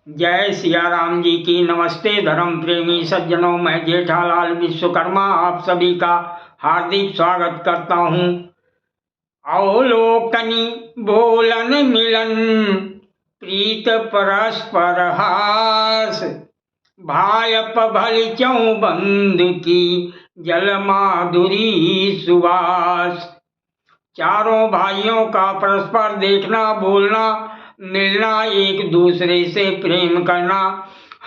जय सिया राम जी की। नमस्ते धर्म प्रेमी सज्जनों, मैं जेठालाल विश्वकर्मा आप सभी का हार्दिक स्वागत करता हूँ। अवलोकनी बोलन मिलन प्रीत परस्पर हास, भायप भल चौं बंद की जल माधुरी सुवास। चारों भाइयों का परस्पर देखना, बोलना, मिलना, एक दूसरे से प्रेम करना,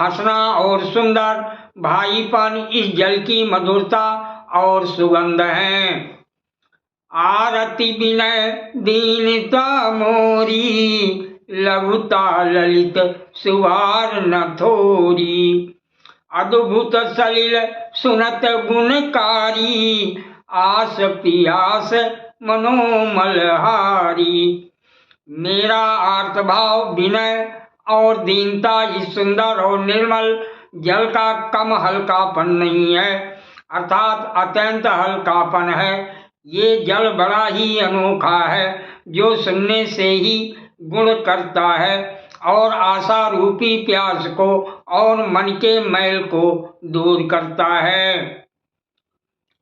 हंसना और सुंदर भाईपन इस जल की मधुरता और सुगंध है। आरती विनय दीनता मोरी, लघुता ललित सुवार न थोरी। अद्भुत सलिल सुनत गुणकारी, आस पियास मनोमलहारी। मेरा अर्थभाव विनय और दीनता इस सुंदर और निर्मल जल का कम हल्कापन नहीं है, अर्थात अत्यंत हल्कापन है। ये जल बड़ा ही अनोखा है, जो सुनने से ही गुण करता है और आशा रूपी प्यास को और मन के मैल को दूर करता है।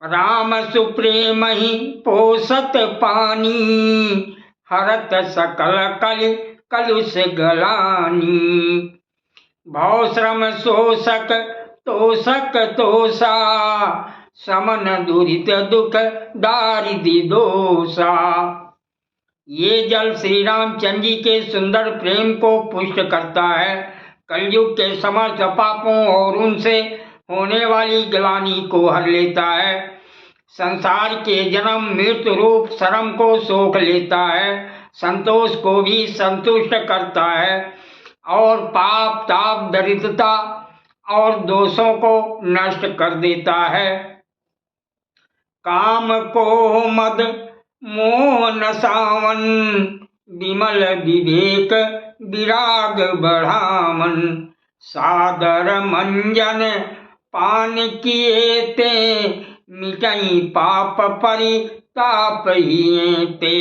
राम सुप्रेम ही पोषत पानी, हरत सकल कलि कलुष गलानी। भव श्रम शोषक तोषक तोषा, समन दुरित दुख दारिद्र्य दोषा। ये जल श्री रामचंद्र जी के सुंदर प्रेम को पुष्ट करता है, कलयुग के समस्त पापों और उनसे होने वाली ग्लानि को हर लेता है, संसार के जन्म मृत्यु रूप श्रम को सोख लेता है, संतोष को भी संतुष्ट करता है और पाप ताप दरिद्रता और दोषों को नष्ट कर देता है। काम को मद मोह नसावन, विमल विवेक विराग बढ़ावन। सादर मंजन पान किए ते, मिटई पाप परिताप हिये ते।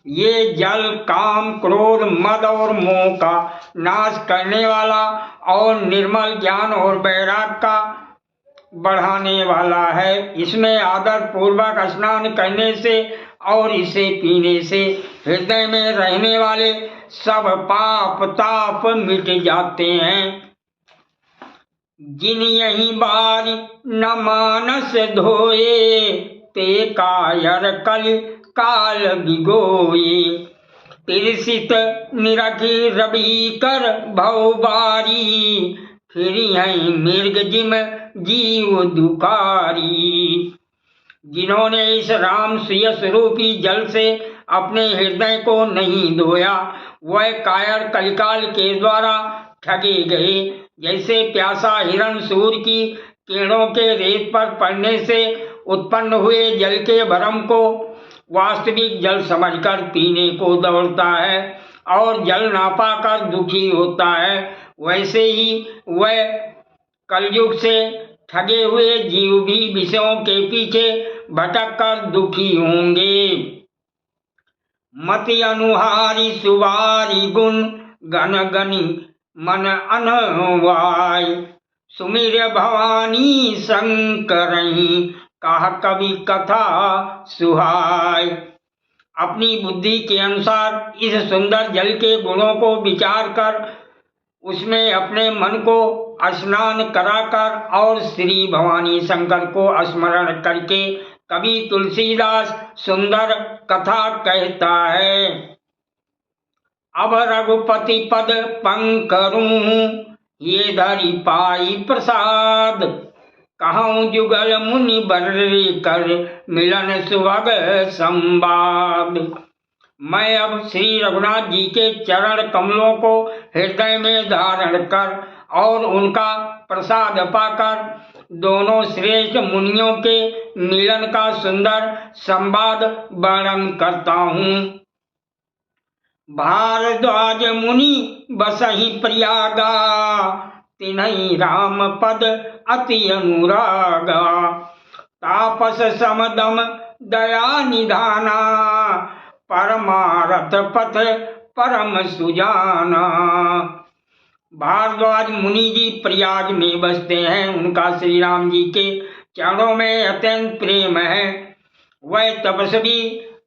ये जल काम क्रोध मद और मोह का नाश करने वाला और निर्मल ज्ञान और वैराग का बढ़ाने वाला है। इसमें आदर पूर्वक स्नान करने से और इसे पीने से हृदय में रहने वाले सब पाप ताप मिट जाते हैं। जिन यही बारी न मानस धोए, ते कायर कलि काल बिगोए। तिरसित निरखी रवि कर भव बारी, फिर यही मृग जिम जीव दुकारी। जिन्होंने इस राम सुयस रूपी जल से अपने हृदय को नहीं धोया, वह कायर कलिकाल के द्वारा ठगे गए। जैसे प्यासा हिरण सूर्य की किरणों के रेत पर पड़ने से उत्पन्न हुए जल के भ्रम को वास्तविक जल समझकर पीने को दौड़ता है और जल ना पाकर दुखी होता है, वैसे ही वह कलयुग से ठगे हुए जीव भी विषयों के पीछे भटक कर दुखी होंगे। मति अनुहारी सुवारी गुण, गण गनि मन अनवाय। सुमिर भवानी शंकरहि, कहा कवि कथा सुहाय। अपनी बुद्धि के अनुसार इस सुंदर जल के गुणों को विचार कर उसमें अपने मन को स्नान कराकर और श्री भवानी शंकर को स्मरण करके कवि तुलसीदास सुंदर कथा कहता है। अब रघुपति पद पंकरूं, ये धरि पाई प्रसाद। कहूँ जुगल मुनि बर कर, मिलन सुभग संवाद। मैं अब श्री रघुनाथ जी के चरण कमलों को हृदय में धारण कर और उनका प्रसाद पाकर दोनों श्रेष्ठ मुनियों के मिलन का सुंदर संवाद वर्णन करता हूँ। भारद्वाज मुनि बसहि प्रयागा, तिन्हि राम पद अति अनुरागा। तापस समदम दया निधाना, परमारथ पथ परम सुजाना। भारद्वाज मुनि जी प्रयाग में बसते हैं। उनका श्री राम जी के चरणों में अत्यंत प्रेम है। वह तपस्वी,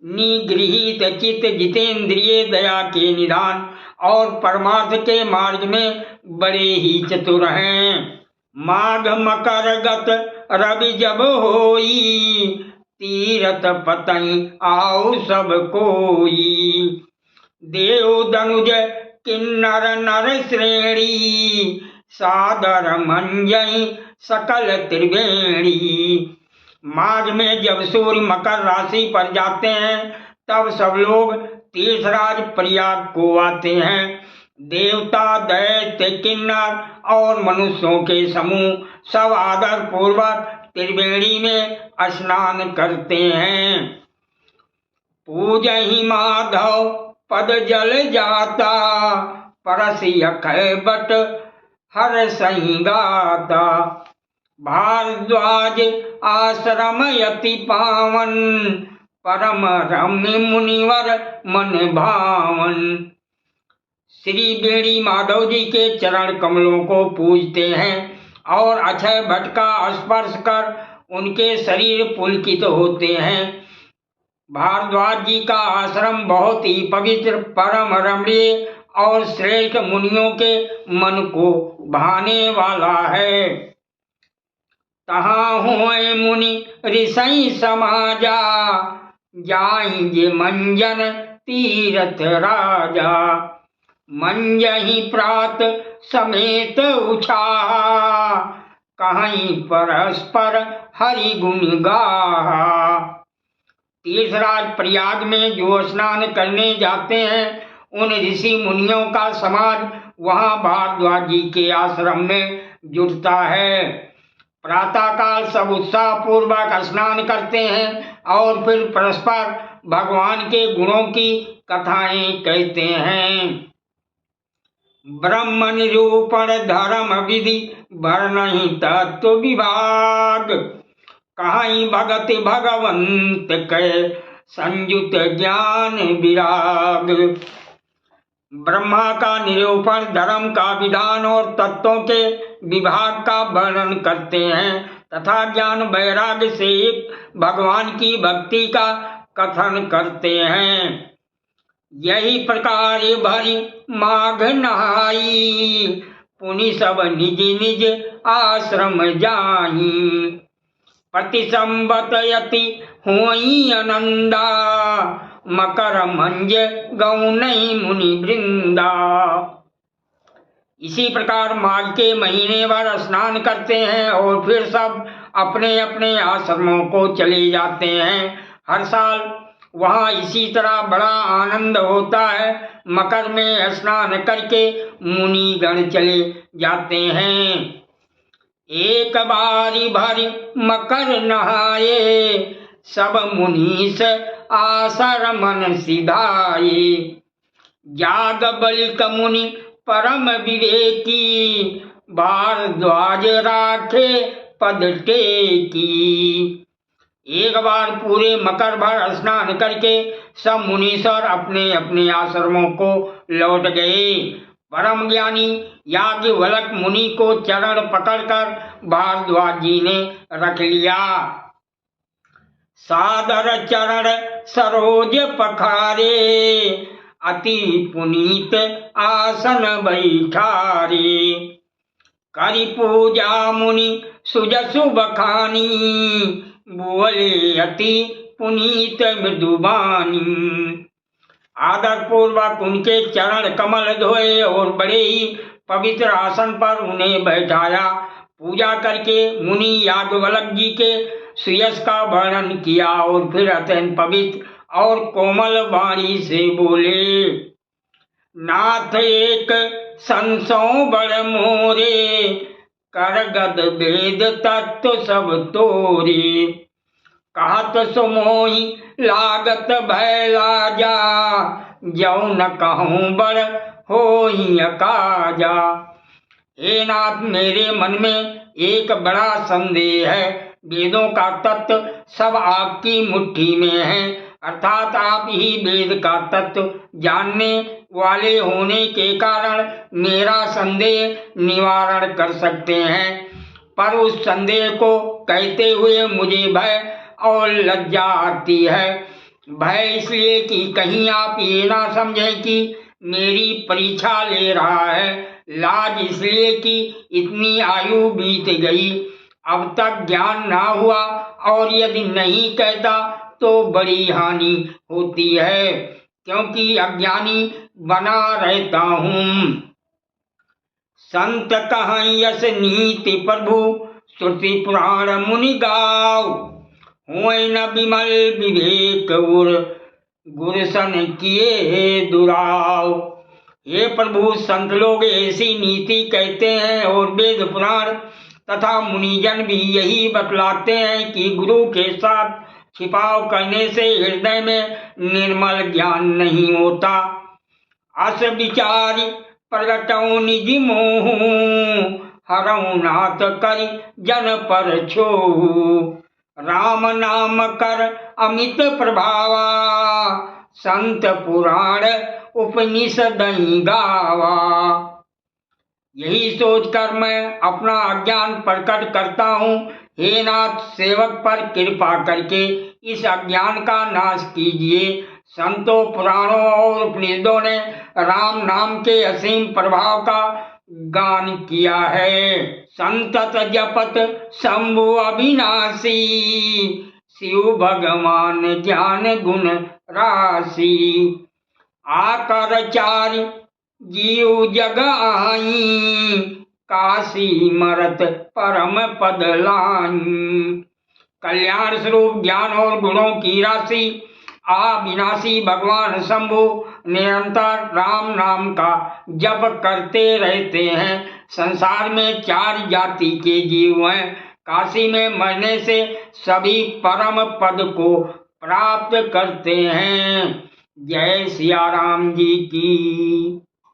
निगृहीत चित्त, जितेंद्रिय, दया के निधान और परमार्थ के मार्ग में बड़े ही चतुर हैं। माघ मकर गत रवि जब होई, तीरथ पतई आओ सब कोई। देव दनुज किन्नर नर श्रेणी, सादर मंजई सकल त्रिवेणी। माघ में जब सूर्य मकर राशि पर जाते हैं तब सब लोग तीर्थराज प्रयाग को आते हैं। देवता, दैत्य, किन्नर और मनुष्यों के समूह सब आदर पूर्वक त्रिवेणी में स्नान करते हैं। पूजहि माधव पद जल जाता, परस अखय बट हर सही गाता। भारद्वाज आश्रम अति पावन, परम रम्य मुनिवर मन भावन। श्री बेड़ी माधव जी के चरण कमलों को पूजते हैं और अक्षय भट्ट का स्पर्श कर उनके शरीर पुलकित होते हैं। भारद्वाज जी का आश्रम बहुत ही पवित्र, परम रमणीय और श्रेष्ठ मुनियों के मन को भाने वाला है। तहाँ हुए मुनि ऋषि समाजा, जाएंगे मंजन तीरथ राजा। मंजहि प्रात समेत उछाहा, कहीं परस्पर हरि गुण गाहा। तीर्थराज प्रयाग में जो स्नान करने जाते हैं उन ऋषि मुनियों का समाज वहां भारद्वाज जी के आश्रम में जुटता है। प्रातःकाल सब उत्साह पूर्वक स्नान करते हैं और फिर परस्पर भगवान के गुणों की कथाएं कहते हैं। ब्रह्म निरूपण धर्म विधि, वर्णहि तत्व विभाग। कहीं भगति भगवंत के, संयुत ज्ञान विराग। ब्रह्मा का निरूपण, धर्म का विधान और तत्वों के विभाग का वर्णन करते हैं तथा ज्ञान वैराग्य से भगवान की भक्ति का कथन करते हैं। यही प्रकार भरी माघ नहाई, पुनि सब निज निज आश्रम जाई। प्रति संवत यति होई आनंदा, मकर मंज गौ नहीं मुनि वृंदा। इसी प्रकार माघ के महीने भर स्नान करते हैं और फिर सब अपने अपने आश्रमों को चले जाते हैं। हर साल वहाँ इसी तरह बड़ा आनंद होता है। मकर में स्नान करके मुनि गण चले जाते हैं। एक बारी भरी मकर नहाए, सब मुनीस आश्रमन सिधाए। जाग बलिक मुनि परम विवेकी, भारद्वाज राखे पद टेकी। एक बार पूरे मकर भर स्नान करके सब मुनीश्वर अपने अपने आश्रमों को लौट गए। परम ज्ञानी याज्ञवल्क्य मुनि को चरण पकड़कर भारद्वाज जी ने रख लिया। सादर चरण सरोज पखारे, अति पुनीत आसन बैठारे। करि पूजा मुनि सुजसु बखानी, बोले अति पुनीत मृदुबानी। आदर पूर्वक उनके चरण कमल धोए और बड़े ही पवित्र आसन पर उन्हें बैठाया। पूजा करके मुनि याज्ञवल्क्य जी के सुयश का वर्णन किया और फिर अत्यंत पवित्र और कोमल वाणी से बोले। नाथ एक संसो बड़ मोरे, करगद वेद तत्व सब तोरे। कहत सुमोहि लागत भय लाजा, जौ न कहूँ बड़ होहि अकाजा। हे नाथ, मेरे मन में एक बड़ा संदेह है। वेदों का तत्व सब आपकी मुट्ठी में है, अर्थात आप ही वेद का तत्व जानने वाले होने के कारण मेरा संदेह निवारण कर सकते हैं, पर उस संदेह को कहते हुए मुझे भय और लज्जा आती है। भय इसलिए कि कहीं आप ये ना समझें कि मेरी परीक्षा ले रहा है, लाज इसलिए कि इतनी आयु बीत गई, अब तक ज्ञान ना हुआ और यदि नहीं कहता तो बड़ी हानि होती है, क्योंकि अज्ञानी बना रहता हूँ। संत कहाँ यस नीति प्रभु, श्रुति पुराण मुनि गाव, हुए न विमल विवेक उर, गुरसन किए दुराव। हे प्रभु, संत लोग ऐसी नीति कहते हैं और वेद पुराण तथा मुनिजन भी यही बतलाते हैं कि गुरु के साथ छिपाव करने से हृदय में निर्मल ज्ञान नहीं होता। अस विचारी प्रगटौ निज मोह, हरऊ नाथ कर जन पर छोहु, राम नाम कर अमित प्रभावा, संत पुराण उपनिषद गावा। यही सोचकर मैं अपना अज्ञान प्रकट करता हूँ। हे नाथ, सेवक पर कृपा करके इस अज्ञान का नाश कीजिए। संतों, पुराणों और उपनिषदों ने राम नाम के असीम प्रभाव का गान किया है। संतत जपत शंभु अविनाशी, शिव भगवान ज्ञान गुण राशि, आकर चारि जीव जग आई, काशी मरत परम पद लाई। कल्याण स्वरूप ज्ञान और गुणों की राशि अविनाशी भगवान शंभु निरंतर राम नाम का जप करते रहते हैं। संसार में 4 जाति के जीव हैं। काशी में मरने से सभी परम पद को प्राप्त करते हैं। जय सिया राम जी की।